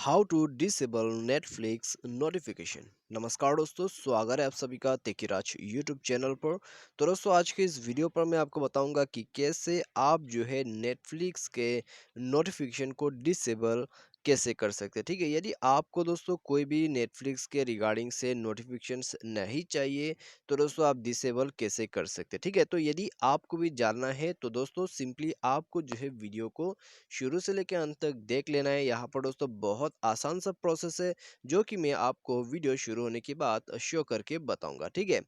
How to disable Netflix notification. नमस्कार दोस्तों, स्वागत है आप सभी का तेकीराज यूट्यूब चैनल पर। तो दोस्तों, आज के इस वीडियो पर मैं आपको बताऊंगा कि कैसे आप जो है नेटफ्लिक्स के नोटिफिकेशन को डिसेबल कैसे कर सकते हैं। ठीक है, यदि आपको दोस्तों कोई भी नेटफ्लिक्स के रिगार्डिंग से नोटिफिकेशंस नहीं चाहिए तो दोस्तों आप डिसेबल कैसे कर सकते हैं। ठीक है, तो यदि आपको भी जानना है तो दोस्तों सिंपली आपको जो है वीडियो को शुरू से लेकर अंत तक देख लेना है। यहाँ पर दोस्तों बहुत आसान सा प्रोसेस है जो कि मैं आपको वीडियो शुरू होने के बाद शो करके बताऊंगा। ठीक है,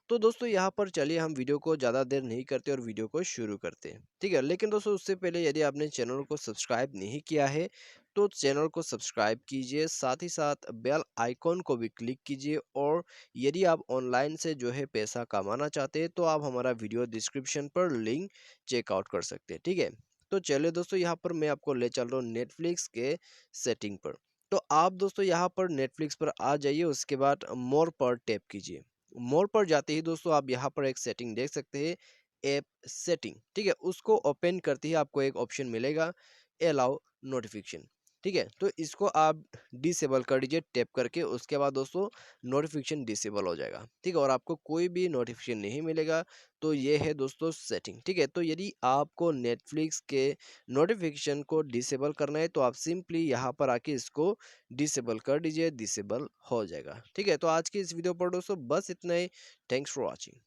तो दोस्तों यहाँ पर चलिए हम वीडियो को ज़्यादा देर नहीं करते और वीडियो को शुरू करते हैं। ठीक है, लेकिन दोस्तों उससे पहले यदि आपने चैनल को सब्सक्राइब नहीं किया है तो चैनल को सब्सक्राइब कीजिए, साथ ही साथ बेल आइकॉन को भी क्लिक कीजिए। और यदि आप ऑनलाइन से जो है पैसा कमाना चाहते हैं तो आप हमारा वीडियो डिस्क्रिप्शन पर लिंक चेकआउट कर सकते हैं। ठीक है, तो चलिए दोस्तों यहाँ पर मैं आपको ले चल रहा हूँ नेटफ्लिक्स के सेटिंग पर। तो आप दोस्तों यहाँ पर नेटफ्लिक्स पर आ जाइए, उसके बाद मोर पर टैप कीजिए। मोर पर जाते ही दोस्तों आप यहाँ पर एक सेटिंग देख सकते हैं, ऐप सेटिंग। ठीक है, उसको ओपन करते ही आपको एक ऑप्शन मिलेगा, अलाउ नोटिफिकेशन। ठीक है, तो इसको आप डिसेबल कर दीजिए टैप करके। उसके बाद दोस्तों नोटिफिकेशन डिसेबल हो जाएगा। ठीक है, और आपको कोई भी नोटिफिकेशन नहीं मिलेगा। तो ये है दोस्तों सेटिंग। ठीक है, तो यदि आपको नेटफ्लिक्स के नोटिफिकेशन को डिसेबल करना है तो आप सिंपली यहाँ पर आके इसको डिसेबल कर दीजिए, डिसेबल हो जाएगा। ठीक है, तो आज की इस वीडियो पर दोस्तों बस इतना ही। Thanks for watching.